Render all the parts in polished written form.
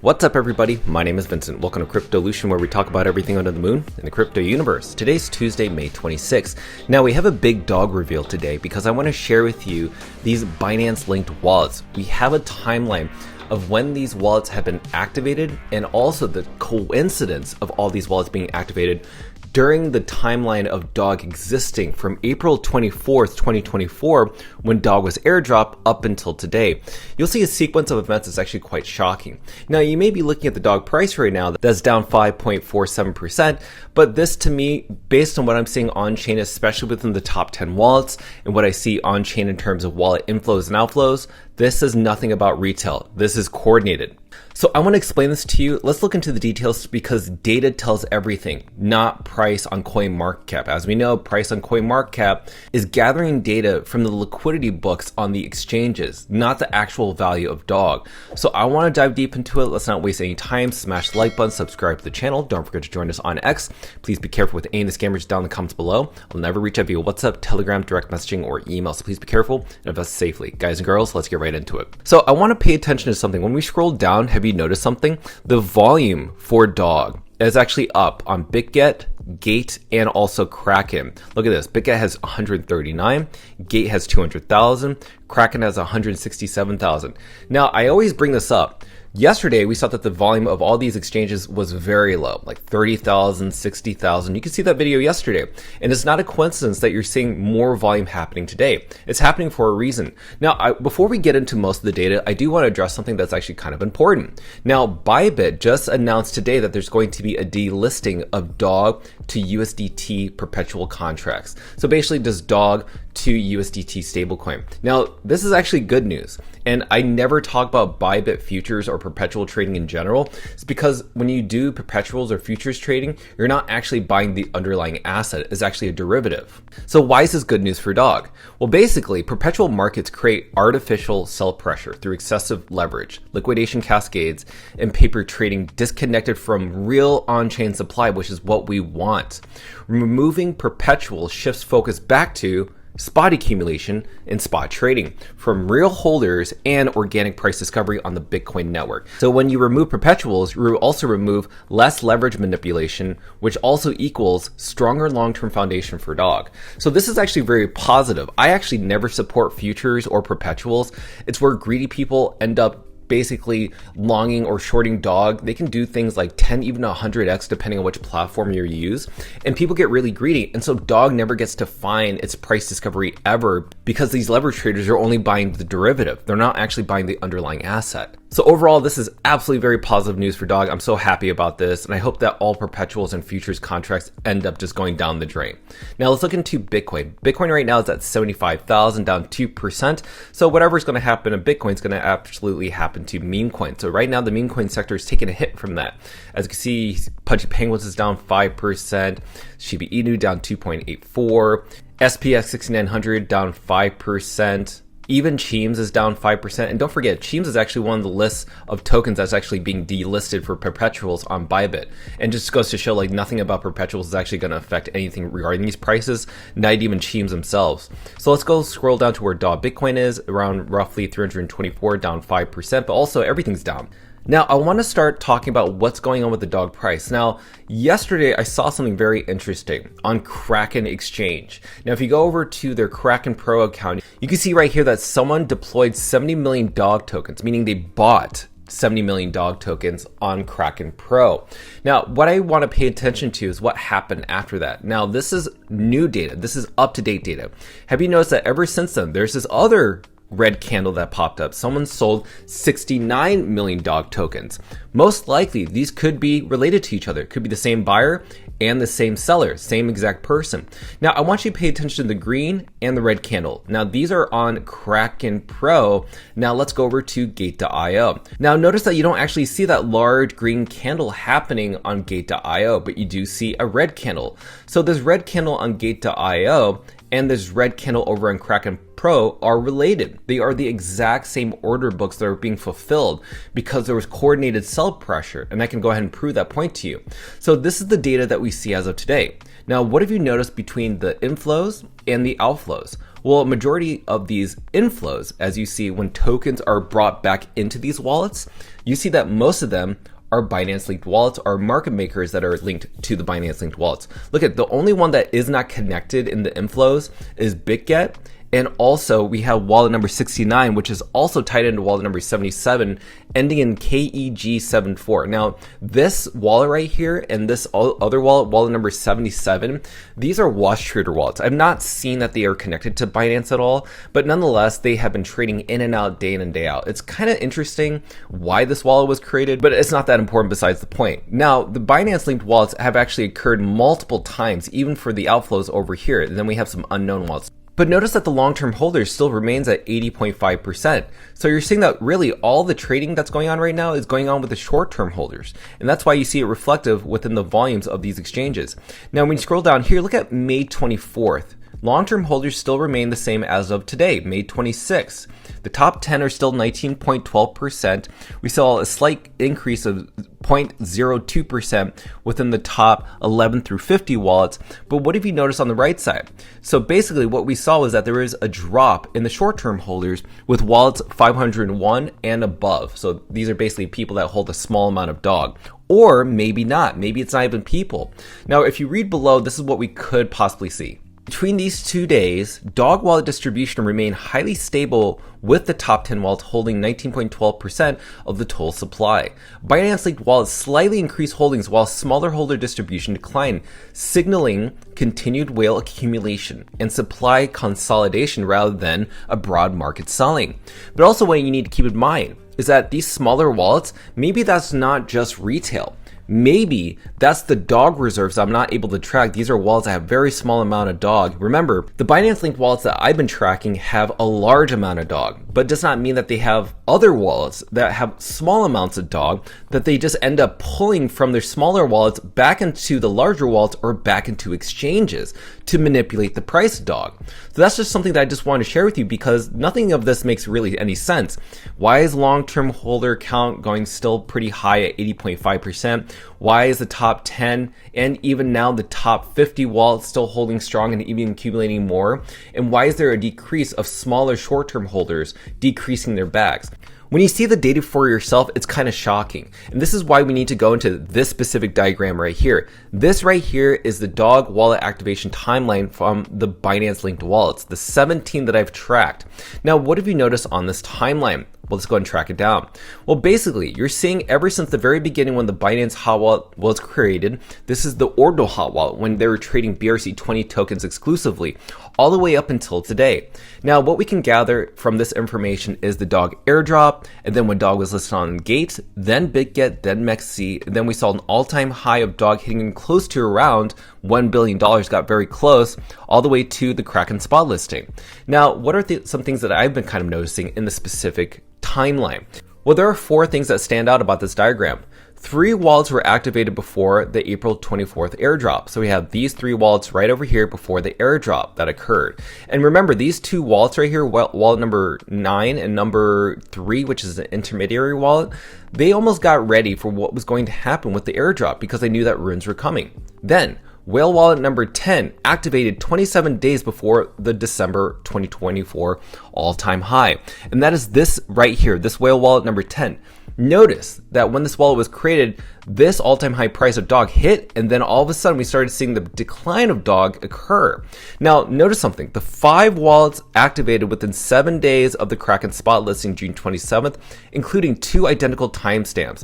What's up everybody, my name is Vincent. Welcome to Cryptolution, where we talk about everything under the moon in the crypto universe. Today's Tuesday, May 26th. Now we have a big dog reveal today because I want to share with you these Binance linked wallets. We have a timeline of when these wallets have been activated and also the coincidence of all these wallets being activated during the timeline of DOG existing from April 24th, 2024, when DOG was airdropped up until today. You'll see a sequence of events that's actually quite shocking. Now, you may be looking at the DOG price right now that's down 5.47%, but this to me, based on what I'm seeing on-chain, especially within the top 10 wallets, and what I see on-chain in terms of wallet inflows and outflows, this is nothing about retail. This is coordinated. So I want to explain this to you. Let's look into the details because data tells everything, not price on CoinMarketCap. As we know, price on CoinMarketCap is gathering data from the liquidity books on the exchanges, not the actual value of DOG. So I want to dive deep into it. Let's not waste any time. Smash the like button, subscribe to the channel. Don't forget to join us on X. Please be careful with any of the scammers down in the comments below. I'll never reach out via WhatsApp, Telegram, direct messaging, or email. So please be careful and invest safely. Guys and girls, let's get right into it. So I want to pay attention to something. When we scroll down, have you noticed something? The volume for DOG is actually up on BitGet, Gate, and also Kraken. Look at this. BitGet has 139, Gate has 200,000, Kraken has 167,000. Now, I always bring this up. Yesterday, we saw that the volume of all these exchanges was very low, like 30,000, 60,000. You can see that video yesterday. And it's not a coincidence that you're seeing more volume happening today. It's happening for a reason. Now, before we get into most of the data, I do want to address something that's actually kind of important. Now, Bybit just announced today that there's going to be a delisting of DOG to USDT perpetual contracts. So basically, just DOG to USDT stablecoin. Now, this is actually good news. And I never talk about Bybit futures or perpetual trading in general. It's because when you do perpetuals or futures trading, you're not actually buying the underlying asset. It's actually a derivative. So why is this good news for DOG? Well, basically, perpetual markets create artificial sell pressure through excessive leverage, liquidation cascades, and paper trading disconnected from real on-chain supply, which is what we want. Removing perpetual shifts focus back to spot accumulation and spot trading from real holders and organic price discovery on the Bitcoin network. So when you remove perpetuals, you also remove less leverage manipulation, which also equals stronger long-term foundation for DOG. So this is actually very positive. I actually never support futures or perpetuals. It's where greedy people end up basically longing or shorting DOG. They can do things like 10, even 100x, depending on which platform you use. And people get really greedy. And so DOG never gets to find its price discovery ever because these leverage traders are only buying the derivative. They're not actually buying the underlying asset. So overall, this is absolutely very positive news for DOG. I'm so happy about this. And I hope that all perpetuals and futures contracts end up just going down the drain. Now let's look into Bitcoin. Bitcoin right now is at 75,000, down 2%. So whatever's going to happen to Bitcoin is going to absolutely happen to meme coins. So right now the meme coin sector is taking a hit from that. As you can see, Pudgy Penguins is down 5%, Shiba Inu down 2.84%, SPX 6900 down 5%. Even Cheems is down 5%. And don't forget, Cheems is actually one of the lists of tokens that's actually being delisted for perpetuals on Bybit. And just goes to show like nothing about perpetuals is actually going to affect anything regarding these prices, not even Cheems themselves. So let's go scroll down to where DOG Bitcoin is, around roughly 324, down 5%, but also everything's down. Now, I want to start talking about what's going on with the DOG price. Now, yesterday I saw something very interesting on Kraken Exchange. Now, if you go over to their Kraken Pro account, you can see right here that someone deployed 70 million DOG tokens, meaning they bought 70 million DOG tokens on Kraken Pro. Now, what I want to pay attention to is what happened after that. Now, this is new data. This is up-to-date data. Have you noticed that ever since then, there's this other red candle that popped up? Someone sold 69 million DOG tokens. Most likely, these could be related to each other. It could be the same buyer and the same seller, same exact person. Now, I want you to pay attention to the green and the red candle. Now, these are on Kraken Pro. Now, let's go over to Gate.io. Now, notice that you don't actually see that large green candle happening on Gate.io, but you do see a red candle. So this red candle on Gate.io and this red candle over on Kraken Pro are related. They are the exact same order books that are being fulfilled because there was coordinated sell pressure, and I can go ahead and prove that point to you. So this is the data that we see as of today. Now, what have you noticed between the inflows and the outflows? Well, a majority of these inflows, as you see when tokens are brought back into these wallets, you see that most of them are Binance linked wallets or market makers that are linked to the Binance linked wallets. Look at the only one that is not connected in the inflows is BitGet. And also we have wallet number 69, which is also tied into wallet number 77, ending in KEG74. Now, this wallet right here and this other wallet, wallet number 77, these are wash trader wallets. I've not seen that they are connected to Binance at all, but nonetheless, they have been trading in and out day in and day out. It's kind of interesting why this wallet was created, but it's not that important besides the point. Now, the Binance linked wallets have actually occurred multiple times, even for the outflows over here. And then we have some unknown wallets. But notice that the long-term holders still remains at 80.5%. So you're seeing that really all the trading that's going on right now is going on with the short-term holders. And that's why you see it reflective within the volumes of these exchanges. Now, when you scroll down here, look at May 24th. Long-term holders still remain the same as of today, May 26th. The top 10 are still 19.12%. We saw a slight increase of 0.02% within the top 11 through 50 wallets. But what have you noticed on the right side? So basically what we saw was that there is a drop in the short-term holders with wallets 501 and above. So these are basically people that hold a small amount of dog. Or maybe not. Maybe it's not even people. Now, if you read below, this is what we could possibly see. Between these 2 days, dog wallet distribution remained highly stable with the top 10 wallets holding 19.12% of the total supply. Binance linked wallets slightly increased holdings while smaller holder distribution declined, signaling continued whale accumulation and supply consolidation rather than a broad market selling. But also what you need to keep in mind is that these smaller wallets, maybe that's not just retail. Maybe that's the dog reserves I'm not able to track. These are wallets that have very small amount of dog. Remember, the Binance linked wallets that I've been tracking have a large amount of dog, but does not mean that they have other wallets that have small amounts of dog that they just end up pulling from their smaller wallets back into the larger wallets or back into exchanges to manipulate the price of dog. So that's just something that I just wanted to share with you because nothing of this makes really any sense. Why is long-term holder count going still pretty high at 80.5%? Why is the top 10 and even now the top 50 wallets still holding strong and even accumulating more? And why is there a decrease of smaller short-term holders decreasing their bags? When you see the data for yourself, it's kind of shocking. And this is why we need to go into this specific diagram right here. This right here is the dog wallet activation timeline from the Binance linked wallets, the 17 that I've tracked. Now, what have you noticed on this timeline? Well, let's go ahead and track it down. Well, basically, you're seeing ever since the very beginning when the Binance hot wallet was created, this is the Ordinal hot wallet when they were trading BRC20 tokens exclusively, all the way up until today. Now, what we can gather from this information is the dog airdrop, and then when dog was listed on Gate, then BitGet, then MEXC, and then we saw an all-time high of dog hitting close to around $1 billion, got very close, all the way to the Kraken spot listing. Now, what are some things that I've been kind of noticing in the specific timeline? Well, there are 4 things that stand out about this diagram. 3 wallets were activated before the April 24th airdrop. So we have these 3 wallets right over here before the airdrop that occurred. And remember, these 2 wallets right here, wallet number 9 and number 3, which is an intermediary wallet, they almost got ready for what was going to happen with the airdrop because they knew that runes were coming. Then, Whale wallet number 10 activated 27 days before the December 2024 all-time high. And that is this right here, this whale wallet number 10. Notice that when this wallet was created, this all-time high price of dog hit, and then all of a sudden we started seeing the decline of dog occur. Now, notice something. The 5 wallets activated within 7 days of the Kraken spot listing June 27th, including 2 identical timestamps.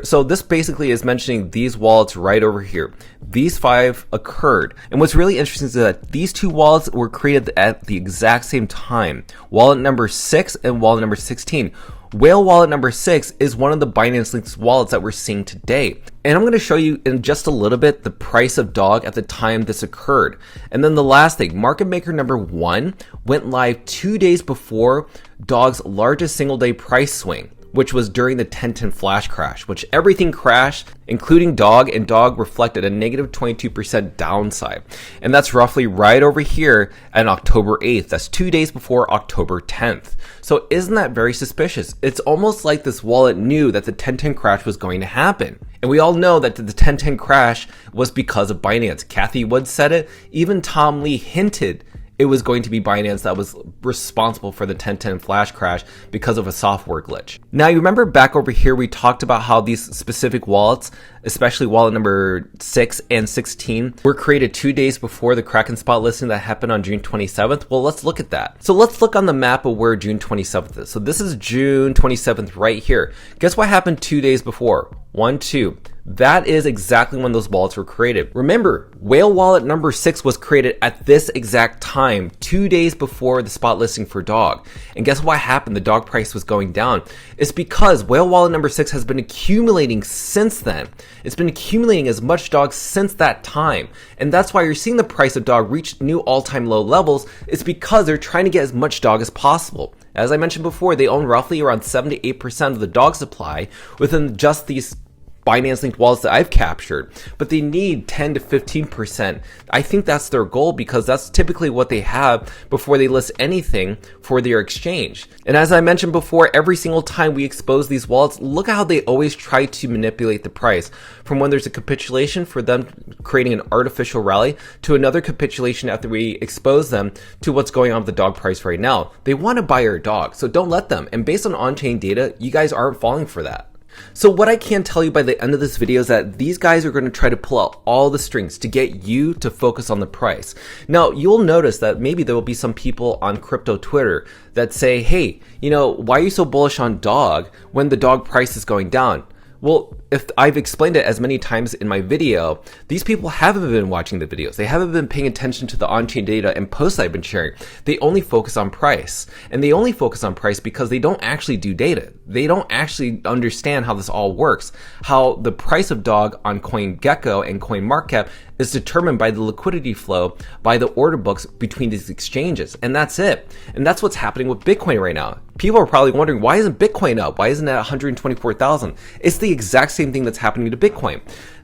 So this basically is mentioning these wallets right over here. These 5 occurred. And what's really interesting is that these 2 wallets were created at the exact same time. Wallet number 6 and wallet number 16. Whale wallet number 6 is one of the Binance linked wallets that we're seeing today. And I'm going to show you in just a little bit the price of dog at the time this occurred. And then the last thing, market maker number 1 went live 2 days before dog's largest single day price swing, which was during the 10/10 flash crash, which everything crashed, including dog, and dog reflected a negative 22% downside. And that's roughly right over here on October 8th. That's 2 days before October 10th. So isn't that very suspicious? It's almost like this wallet knew that the 10/10 crash was going to happen. And we all know that the 10/10 crash was because of Binance. Kathy Wood said it. Even Tom Lee hinted it was going to be Binance that was responsible for the 1010 flash crash because of a software glitch. Now, you remember back over here, we talked about how these specific wallets, especially wallet number 6 and 16, were created 2 days before the Kraken spot listing that happened on June 27th. Well, let's look at that. So let's look on the map of where June 27th is. So this is June 27th right here. Guess what happened 2 days before? 1, 2. That is exactly when those wallets were created. Remember, whale wallet number 6 was created at this exact time, 2 days before the spot listing for dog. And guess what happened? The dog price was going down. It's because whale wallet number 6 has been accumulating since then. It's been accumulating as much dog since that time. And that's why you're seeing the price of dog reach new all-time low levels. It's because they're trying to get as much dog as possible. As I mentioned before, they own roughly around 7 to 8% of the dog supply within just these Binance linked wallets that I've captured, but they need 10 to 15%. I think that's their goal because that's typically what they have before they list anything for their exchange. And as I mentioned before, every single time we expose these wallets, look at how they always try to manipulate the price. From when there's a capitulation for them creating an artificial rally to another capitulation after we expose them to what's going on with the dog price right now. They want to buy your dog, so don't let them. And based on on-chain data, you guys aren't falling for that. So what I can tell you by the end of this video is that these guys are going to try to pull out all the strings to get you to focus on the price. Now, you'll notice that maybe there will be some people on crypto Twitter that say, hey, why are you so bullish on dog when the dog price is going down? Well, if I've explained it as many times in my video, these people haven't been watching the videos. They haven't been paying attention to the on-chain data and posts I've been sharing. They only focus on price. And they only focus on price because they don't actually do data. They don't actually understand how this all works, how the price of dog on CoinGecko and CoinMarketCap is determined by the liquidity flow, by the order books between these exchanges. And that's it. And that's what's happening with Bitcoin right now. People are probably wondering, why isn't Bitcoin up? Why isn't it at 124,000? It's the exact same thing that's happening to Bitcoin.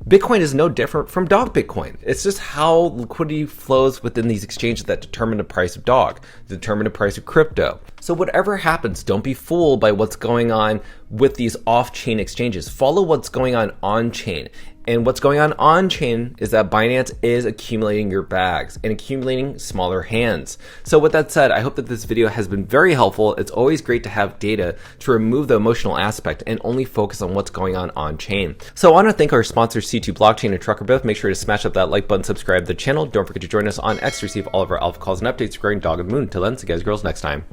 Bitcoin is no different from dog Bitcoin. It's just how liquidity flows within these exchanges that determine the price of dog, determine the price of crypto. So whatever happens, don't be fooled by what's going on with these off-chain exchanges. Follow what's going on-chain. And what's going on-chain is that Binance is accumulating your bags and accumulating smaller hands. So with that said, I hope that this video has been very helpful. It's always great to have data to remove the emotional aspect and only focus on what's going on-chain. So I want to thank our sponsors C2 Blockchain and Trucker Biff. Make sure to smash up that like button, subscribe to the channel. Don't forget to join us on X to receive all of our alpha calls and updates regarding Dog and Moon. Till then, see you guys girls next time.